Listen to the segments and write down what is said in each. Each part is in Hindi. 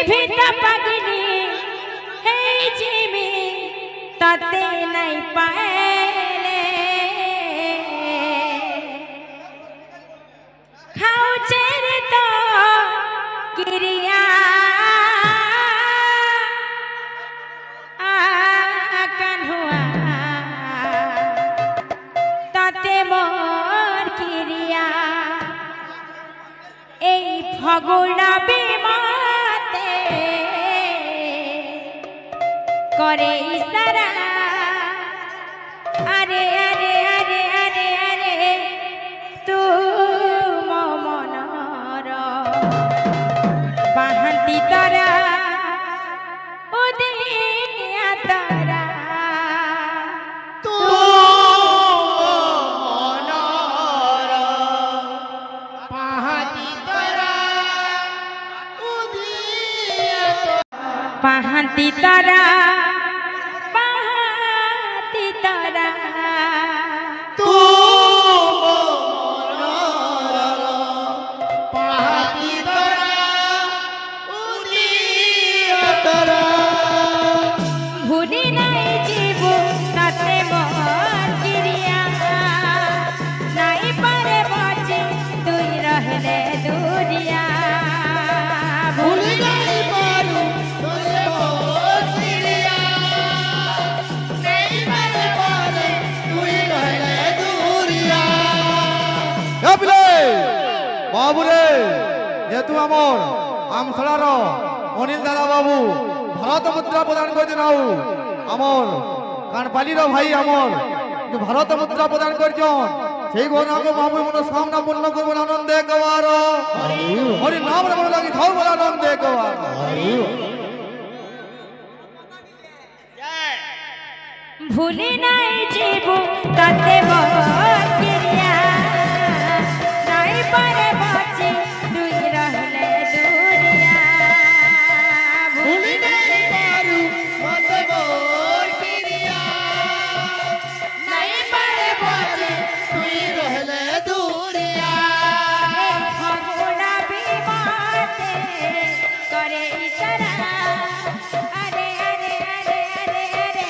भी तो पगली है जीवी तते नहीं पाएले खाऊ चेरे तो किरिया कन्हुआ तते मोर किरिया ए फगुड़ा बिमाते करे इशारा अरे अरे अरे अरे अरे तू मो मनर बाहंती तरा उदिया तरा तू मनर बाहंती तरा उदिया बाहंती तरा तू मनर बाहंती तरा उदिया तरा भूली नहीं जीवो तते मोर किरिया नहीं पारे बचे तुई रहले दूरिया भूली नहीं पारू तुझे मोर किरिया नहीं पारे पारे तुई रहले दूरिया ए पिले बाबू रे ये तू आमर आमखलार अनिल दादा बाबू भारत मुद्रा प्रदान कर दिनाऊ आमर कानपालीर भाई आमर जो भारत मुद्रा प्रदान करछन সেই ঘটনাকে বাবু মন সামনা পূর্ণ করব আনন্দে গওয়ার হরি নাম রে বলা লাগি খাও বলা আনন্দে গওয়ার भूली नहीं जीवो तते मोर किरिया नहीं पारे बचे तुई रहले दूरिया भूली नहीं पारू तुझे मोर किरिया नहीं पारे पारे तुई रहले दूरिया फगुड़ा बिमाते करे इशारा अरे अरे अरे अरे अरे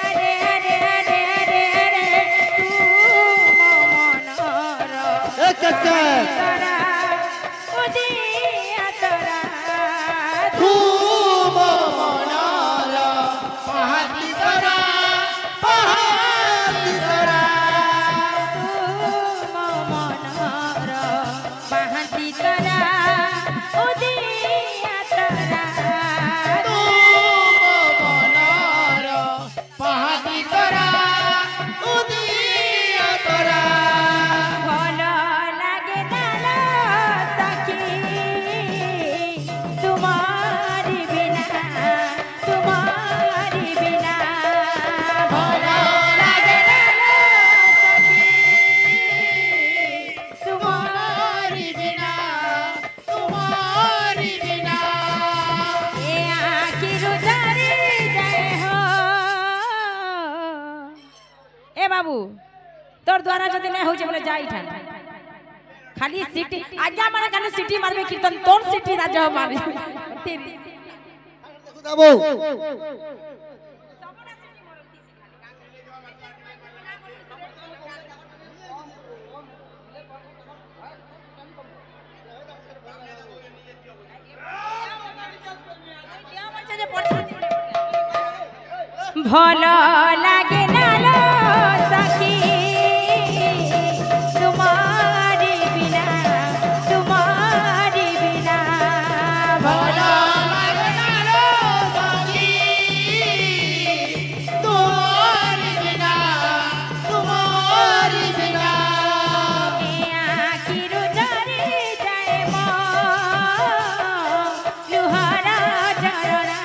अरे अरे अरे अरे अरे तू मो मनर चाचा तरा उदिया तरा तू मनर बाहंती तरा बाहंती तरा तू मो मनर बाहंती तरा उदिया तरा तू मनर बाहंती तरा उदिया तरा भल लागे नालो सखी तुम्हारी बिना भल लागे नालो सखी तुम्हारी बिना ए आखी रुजारी जाए हो ए बाबू तोर द्वारा जदि नहीं होचे बोले जाई ठान खाली सिटी आज्ञा मारे खाली सिटी मारबे कीर्तन तोर सिटी राज मारे तेरी যাবো भल लागे नालो सखी तुम्हारी बिना भल लागे नालो सखी तुम्हारी बिना आखी रुजारी जाए मो लुहारा झरना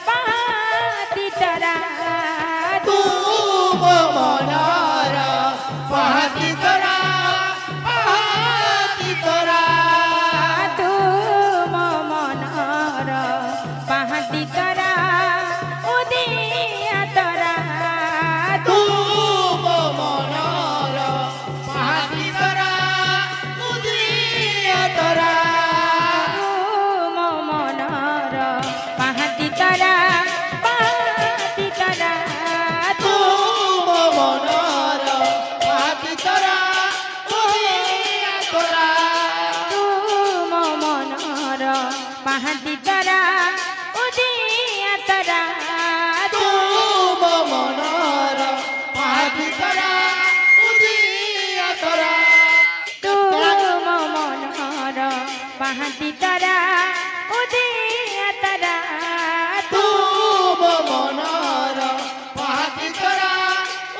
पाहाती तरा तू मनार पाहती तरा तू मनर पाहाती तरा उदिया तरा तू मनार पाहती तरा उदिया तरा मनर पाहाती तरा तू मनार पाहती तरा उदिया तरा तू मनर पाहाती तरा उदिया तरा तू मनार पाहती तरा उदिया तरा तू मनर पाहाती तरा उदिया तरा तू मनार पाहती तरा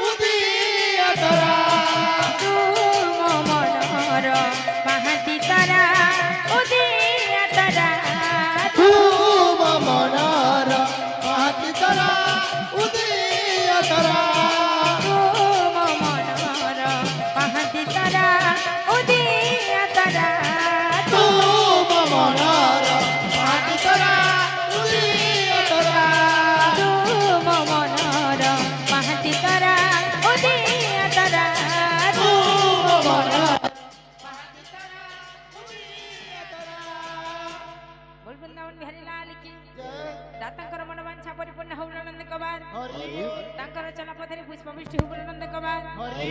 उदिया तरा तू मनर पाहाती तरा उदिया तरा तू मनार पाहती तरा उदिया तरा तू मनर पाहाती तरा उदिया तरा तू मनार पाहती तरा उदिया तरा तू मनर पाहाती तरा उदिया तरा तू मनार बोल वृंदावन बिहारी लाल की दातांकर मनवांछा परिपूर्ण होऊन आनंद कबार हरि तांकर चला पथरे पुष्पवृष्टी होऊन आनंद कबार हरि